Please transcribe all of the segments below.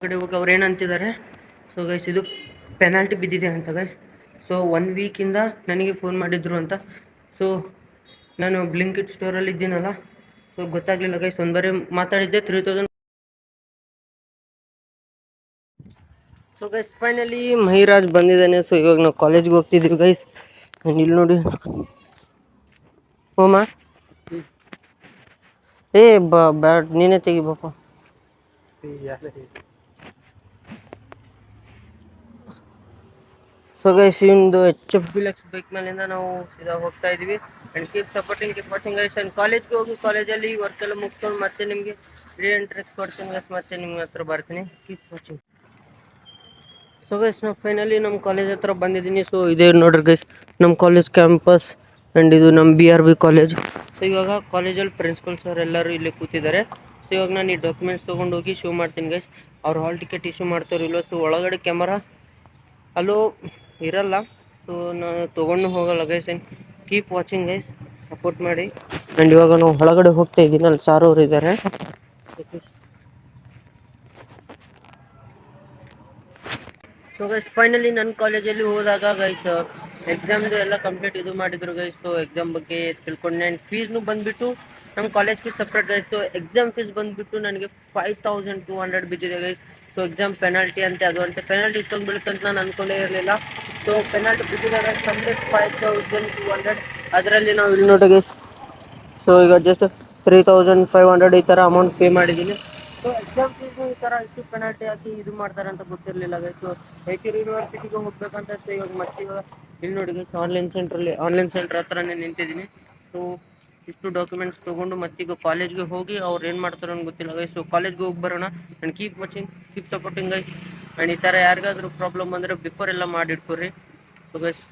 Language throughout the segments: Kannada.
ಕಡೆ ಹೋಗಿ ಅವ್ರು ಏನಂತಿದ್ದಾರೆ. ಸೊ ಗೈಸ್ ಇದು ಪೆನಾಲ್ಟಿ ಬಿದ್ದಿದೆ ಅಂತ ಗೈಸ್. ಸೊ 1 ವೀಕಿಂದ ನನಗೆ ಫೋನ್ ಮಾಡಿದ್ರು ಅಂತ. ಸೊ ನಾನು ಬ್ಲಿಂಕಿಟ್ ಸ್ಟೋರಲ್ಲಿ ಇದ್ದೀನಲ್ಲ, ಸೊ ಗೊತ್ತಾಗಲಿಲ್ಲ ಗೈಸ್. ಒಂದು ಬಾರಿ ಮಾತಾಡಿದ್ದೆ 3000. ಸೊ ಗೈಸ್ ಫೈನಲಿ ಮಹಿರಾಜ್ ಬಂದಿದ್ದಾನೆ. ಸೊ ಇವಾಗ ನಾವು ಕಾಲೇಜ್ಗೆ ಹೋಗ್ತಿದ್ವಿ ಗೈಸ್. ಇಲ್ಲಿ ನೋಡಿ ಹೋಮ ಬ್ಯಾಡ್ ನೀನೇ ತೆಗಿಬೇಕ. ಸೊ ಗೈಸ್ ಒಂದು HF Deluxe ಬೈಕ್ ಮೇಲಿಂದ ನಾವು ಸೀದಾ ಹೋಗ್ತಾ ಇದೀವಿ. And keep supporting, keep watching guys. And ಕಾಲೇಜ್ಗೆ ಹೋಗಿ ಕಾಲೇಜಲ್ಲಿ ವರ್ಕ್ ಎಲ್ಲ ಮುಗಿಸ್ಕೊಂಡು ಮತ್ತೆ ನಿಮಗೆ ರೀಎಂಟ್ರೆಸ್ ಕೊಡ್ತೀನಿ ಗೈಸ್. ಮತ್ತೆ ನಿಮ್ಮ ಹತ್ರ ಬರ್ತೀನಿ. Keep watching. ಸೊ ಗೈಸ್ ನಾವು ಫೈನಲಿ ನಮ್ಮ ಕಾಲೇಜ್ ಹತ್ರ ಬಂದಿದ್ದೀನಿ. ಸೊ ಇದೇ ನೋಡ್ರಿ ಗೈಸ್ ನಮ್ಮ ಕಾಲೇಜ್ ಕ್ಯಾಂಪಸ್. ಆ್ಯಂಡ್ ಇದು ನಮ್ಮ BRB ಕಾಲೇಜ್. ಸೊ ಇವಾಗ ಕಾಲೇಜಲ್ಲಿ ಪ್ರಿನ್ಸಿಪಲ್ ಸರ್ ಎಲ್ಲರೂ ಇಲ್ಲಿ ಕೂತಿದ್ದಾರೆ. ಸೊ ಇವಾಗ ನಾನು ಈ ಡಾಕ್ಯುಮೆಂಟ್ಸ್ ತೊಗೊಂಡು ಹೋಗಿ ಶೋ ಮಾಡ್ತೀನಿ ಗೈಸ್. ಅವ್ರು ಹಾಲ್ ಟಿಕೆಟ್ ಇಶ್ಯೂ ಮಾಡ್ತಾರೋ ಇಲ್ಲೋ. ಸೊ ಒಳಗಡೆ ಕ್ಯಾಮರಾ ಅಲ್ಲೋ ಇರಲ್ಲ. ಸೊ ನಾನು ತೊಗೊಂಡು ಹೋಗಲ್ಲ guys. And keep watching guys, support ಮಾಡಿ. ಆ್ಯಂಡ್ ಇವಾಗ ನಾವು ಒಳಗಡೆ ಹೋಗ್ತಾ ಇದ್ದೀನಿ. ಅಲ್ಲಿ ಸಾರ್ ಅವರು ಇದ್ದಾರೆ. ಸೊ ಗೈಸ್ ಫೈನಲಿ ನನ್ನ ಕಾಲೇಜಲ್ಲಿ ಹೋದಾಗ ಗೈಸ್ ಎಕ್ಸಾಮ್ದು ಎಲ್ಲ ಕಂಪ್ಲೀಟ್ ಇದು ಮಾಡಿದ್ರು ಗೈಸ್. ಸೊ ಎಕ್ಸಾಮ್ ಬಗ್ಗೆ ತಿಳ್ಕೊಂಡೆ. ಆ್ಯಂಡ್ ಫೀಸ್ನು ಬಂದುಬಿಟ್ಟು ನಮ್ಮ college fees separate guys. So exam fees ಬಂದುಬಿಟ್ಟು ನನಗೆ 5200 ಬಿದ್ದಿದೆ ಗೈಸ್. ಸೊ ಎಕ್ಸಾಮ್ ಪೆನಾಲ್ಟಿ ಅಂತೆ, ಅದು ಅಂತೆ. ಪೆನಾಲ್ಟಿ ಇಷ್ಟೊಂದು ಬೀಳುತ್ತೆ ಅಂತ ನಾನು ಅಂದ್ಕೊಂಡೇ ಇರಲಿಲ್ಲ. ಸೊ ಪೆನಾಲ್ಟಿ ಬಿದ್ದಿದಾಗ ಕಂಪ್ಲೀಟ್ 5200. ಅದರಲ್ಲಿ ನಾವು ಇಲ್ಲಿ ನೋಡಿ ಗೈಸ್. ಸೊ ಈಗ ಜಸ್ಟ್ 3500 ಈ ಥರ ಅಮೌಂಟ್ ಪೇ ಮಾಡಿದ್ದೀನಿ. ಸೊ ಎಕ್ಸಾಮ್ ಫೀಸು ಈ ಥರ ಇಷ್ಟು ಪೆನಾಲ್ಟಿ ಹಾಕಿ ಇದು ಮಾಡ್ತಾರೆ ಅಂತ ಗೊತ್ತಿರಲಿಲ್ಲ ಗೈಸ್. ಸೊ ರಾಯಚೂರು ಯೂನಿವರ್ಸಿಟಿಗೆ ಹೋಗ್ಬೇಕಂತ. ಸೊ ಇವಾಗ ಮತ್ತೆ ಇವಾಗ ಇಲ್ಲಿ ನೋಡಿ ಗೈಸ್ ಆನ್ಲೈನ್ ಸೆಂಟ್ರ್ ಹತ್ರನೇ ನಿಂತಿದ್ದೀನಿ. ಸೊ ಇಷ್ಟು ಡಾಕ್ಯುಮೆಂಟ್ಸ್ ತೊಗೊಂಡು ಮತ್ತೀಗ ಕಾಲೇಜ್ಗೆ ಹೋಗಿ ಅವ್ರು ಏನು ಮಾಡ್ತಾರೋ ಅಂತ ಗೊತ್ತಿಲ್ಲ ಗೈಸ್. ಸೊ ಕಾಲೇಜ್ಗೆ ಹೋಗಿ ಬರೋಣ. And keep watching, keep supporting guys. And ಈ ಥರ ಯಾರಿಗಾದ್ರೂ ಪ್ರಾಬ್ಲಮ್ ಅಂದರೆ ಬಿಫೋರ್ ಎಲ್ಲ ಮಾಡಿಟ್ಕೊರಿ. ಸೊ ಗೈಸ್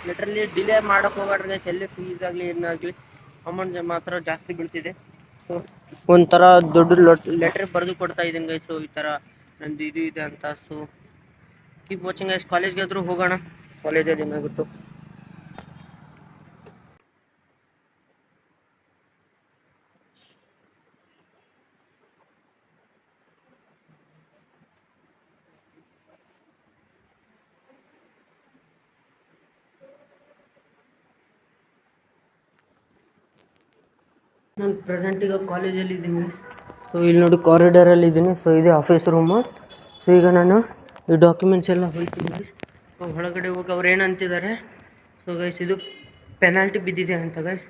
ಲಿಟ್ರಲಿ ಡಿಲೇ ಮಾಡೋಕೆ ಹೋಗ್ಬೇಡ್ರಿ ಗೈಸ್. ಎಲ್ಲಿ ಫೀಸ್ ಆಗಲಿ ಏನಾಗಲಿ ಅಮೌಂಟ್ ಮಾತ್ರ ಜಾಸ್ತಿ ಬೀಳ್ತಿದೆ. ಸೊ ಒಂಥರ ದೊಡ್ಡ ಲೆಟ್ರ್ ಬರೆದು ಕೊಡ್ತಾ ಇದ್ದೀನಿ ಗೈಸ್. ಸೊ ಈ ಥರ ನಂದು ಇದು ಇದೆ ಅಂತ. So keep watching guys. ಕಾಲೇಜ್ಗೆ ಆದರೂ ಹೋಗೋಣ, ಕಾಲೇಜಲ್ಲಿ ಏನಾಗುತ್ತೋ. ನಾನು ಪ್ರೆಸೆಂಟ್ ಈಗ ಕಾಲೇಜಲ್ಲಿ ಇದ್ದೀನಿ. ಸೊ ಇಲ್ಲಿ ನೋಡಿ ಕಾರಿಡಾರಲ್ಲಿ ಇದ್ದೀನಿ. ಸೊ ಇದೆ ಆಫೀಸ್ ರೂಮು. ಸೊ ಈಗ ನಾನು ಈ ಡಾಕ್ಯುಮೆಂಟ್ಸ್ ಎಲ್ಲ ಹೋಗ್ತೀನಿ. ಒಳಗಡೆ ಹೋಗಿ ಅವ್ರು ಏನಂತಿದ್ದಾರೆ. ಸೊ ಗೈಸ್ ಇದು ಪೆನಾಲ್ಟಿ ಬಿದ್ದಿದೆ ಅಂತ ಗೈಸ್.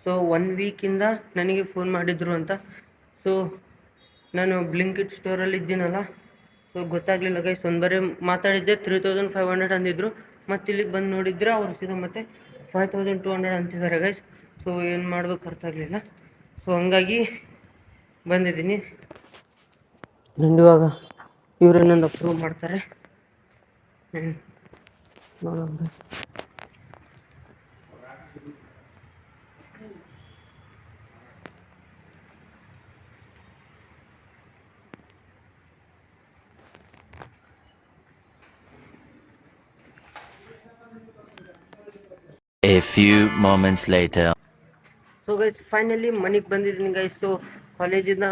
ಸೊ 1 ವೀಕಿಂದ ನನಗೆ ಫೋನ್ ಮಾಡಿದ್ರು ಅಂತ. ಸೊ ನಾನು ಬ್ಲಿಂಕಿಟ್ ಸ್ಟೋರಲ್ಲಿ ಇದ್ದೀನಲ್ಲ, ಸೊ ಗೊತ್ತಾಗಲಿಲ್ಲ ಗೈಸ್. ಒಂದು ಬಾರಿ ಮಾತಾಡಿದ್ದೆ 3500 ಅಂದಿದ್ರು. ಮತ್ತು ಇಲ್ಲಿಗೆ ಬಂದು ನೋಡಿದ್ರೆ ಅವ್ರು ಸೀದಾ ಮತ್ತೆ 5200 ಅಂತಿದ್ದಾರೆ ಗೈಸ್. ಸೊ ಏನು ಮಾಡ್ಬೇಕು ಅರ್ಥ ಆಗಲಿಲ್ಲ. ಸೊ ಹಂಗಾಗಿ ಬಂದಿದ್ದೀನಿ. ಇವಾಗ ಇವರು ಇನ್ನೊಂದು ಅಪ್ರೂವ್ ಮಾಡ್ತಾರೆ. ನೋಡೋಣ guys. A few moments later. So guys finally ಮನೆಗೆ ಬಂದಿದ್ದೀನಿ ಗೈಸ್. ಸೊ ಕಾಲೇಜಿಂದ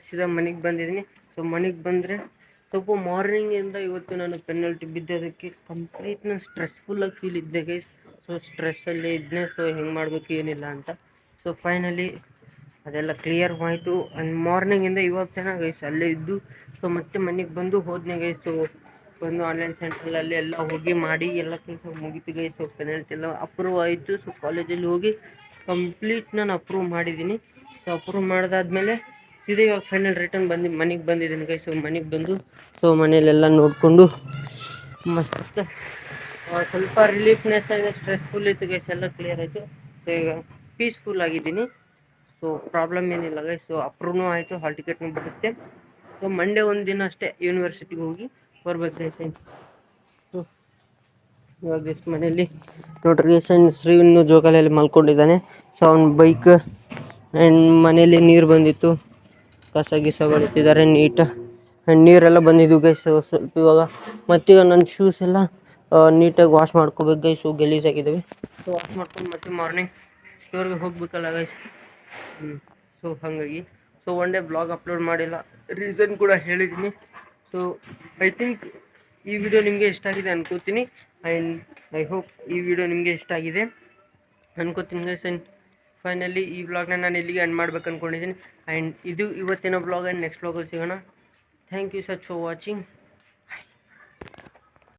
ಸೀದಾ ಮನೆಗೆ ಬಂದಿದ್ದೀನಿ. ಸೊ ಮನೆಗೆ ಬಂದರೆ ಸ್ವಲ್ಪ ಮಾರ್ನಿಂಗಿಂದ ಇವತ್ತು ನಾನು ಪೆನಾಲ್ಟಿ ಬಿದ್ದೋದಕ್ಕೆ ಕಂಪ್ಲೀಟ್ ನಾನು ಸ್ಟ್ರೆಸ್ಫುಲ್ಲಾಗಿ ಫೀಲ್ ಇದ್ದೆ ಗೈಸ್. ಸೊ ಸ್ಟ್ರೆಸ್ಸಲ್ಲಿ ಇದ್ದೆ. ಸೊ ಹೆಂಗೆ ಮಾಡಬೇಕು ಏನಿಲ್ಲ ಅಂತ. ಸೊ ಫೈನಲಿ ಅದೆಲ್ಲ ಕ್ಲಿಯರ್ ಆಯಿತು. ಆ್ಯಂಡ್ ಮಾರ್ನಿಂಗಿಂದ ಇವಾಗ ತನಕ ಗೈಸ್ ಅಲ್ಲೇ ಇದ್ದು. ಸೊ ಮತ್ತೆ ಮನೆಗೆ ಬಂದು ಹೋದ್ನೆ ಗೈಸ್. ಸೊ ಬಂದು ಆನ್ಲೈನ್ ಸೆಂಟ್ರಲ್ಲಿ ಎಲ್ಲ ಹೋಗಿ ಮಾಡಿ ಎಲ್ಲ ಕೆಲಸ ಮುಗೀತು ಗೈಸ್. ಸೊ ಪೆನಾಲ್ಟಿ ಎಲ್ಲ ಅಪ್ರೂವ್ ಆಯಿತು. ಸೊ ಕಾಲೇಜಲ್ಲಿ ಹೋಗಿ ಕಂಪ್ಲೀಟ್ ನಾನು ಅಪ್ರೂವ್ ಮಾಡಿದ್ದೀನಿ. ಸೊ ಅಪ್ರೂವ್ ಮಾಡಿದಾದ್ಮೇಲೆ ಸೀದಾ ಇವಾಗ ಫೈನಲ್ ರಿಟರ್ನ್ ಮನೆಗೆ ಬಂದಿದ್ದೀನಿ ಗೈಸ್. ಸೊ ಮನೆಗೆ ಬಂದು ಸೊ ಮನೇಲೆಲ್ಲ ನೋಡಿಕೊಂಡು ಮಸ್ತ್ ಸ್ವಲ್ಪ ರಿಲೀಫ್ನೆಸ್ ಆಗಿದೆ. ಸ್ಟ್ರೆಸ್ಫುಲ್ ಇತ್ತು ಗೈಸ್, ಎಲ್ಲ ಕ್ಲಿಯರ್ ಆಯಿತು. ಸೊ ಈಗ ಪೀಸ್ಫುಲ್ ಆಗಿದ್ದೀನಿ. ಸೊ ಪ್ರಾಬ್ಲಮ್ ಏನಿಲ್ಲ ಗೈಸ್. ಸೊ ಅಪ್ರೂವ್ನೂ ಆಯಿತು, ಹಾಲ್ ಟಿಕೆಟ್ನೂ ಬರುತ್ತೆ. ಸೊ ಮಂಡೇ ಒಂದು ದಿನ ಅಷ್ಟೇ ಯೂನಿವರ್ಸಿಟಿಗೆ ಹೋಗಿ ಬರ್ಬೇಕು ಗೈಸ್. ಸೊ ಇವಾಗ ಎಷ್ಟು ಮನೆಯಲ್ಲಿ ನೋಡ್ರಿ ಶ್ರೀವಿನ್ನು ಜೋಕಾಲಿಯಲ್ಲಿ ಮಲ್ಕೊಂಡಿದ್ದಾನೆ. ಸೊ ಅವ್ನ ಬೈಕ್ ಆ್ಯಂಡ್ ಮನೇಲಿ ನೀರು ಬಂದಿತ್ತು, ಕಸ ಗಿಸ ಹೊಡಿತಿದ್ದಾರೆ ನೀಟ್. ಆ್ಯಂಡ್ ನೀರೆಲ್ಲ ಬಂದಿದ್ದು ಗೈಸ್ ಸ್ವಲ್ಪ ಇವಾಗ. ಮತ್ತೀಗ ನನ್ನ ಶೂಸ್ ಎಲ್ಲ ನೀಟಾಗಿ ವಾಶ್ ಮಾಡ್ಕೋಬೇಕು ಗೈಸ್. ಸೊ ಗಲೀಜಾಗಿದ್ದಾವೆ. ಸೊ ವಾಶ್ ಮಾಡ್ಕೊಂಡು ಮತ್ತೆ ಮಾರ್ನಿಂಗ್ ಸ್ಟೋರ್ಗೆ ಹೋಗ್ಬೇಕಲ್ಲ ಗೈಸ್. ಸೊ ಹಾಗಾಗಿ so so one day blog upload ಮಾಡಿಲ್ಲ, ರೀಸನ್ ಕೂಡ ಹೇಳಿದ್ದೀನಿ. ಸೊ ಐ ಥಿಂಕ್ ಈ ವಿಡಿಯೋ ನಿಮಗೆ ಇಷ್ಟ ಆಗಿದೆ ಅನ್ಕೋತೀನಿ. ಆ್ಯಂಡ್ ಐ ಹೋಪ್ ಈ ವಿಡಿಯೋ ನಿಮಗೆ ಇಷ್ಟ ಆಗಿದೆ ಅನ್ಕೋತೀನಿ ಗೈಸ್. ಆ್ಯಂಡ್ ಫೈನಲಿ ಈ ವ್ಲಾಗ್ನ ನಾನು ಇಲ್ಲಿಗೆ ಎಂಡ್ ಮಾಡ್ಬೇಕು ಅಂದ್ಕೊಂಡಿದ್ದೀನಿ. ಆ್ಯಂಡ್ ಇದು ಇವತ್ತಿನ ಬ್ಲಾಗ್. ಆ್ಯಂಡ್ ನೆಕ್ಸ್ಟ್ ಬ್ಲಾಗಲ್ಲಿ ಸಿಗೋಣ. Thank you such for watching.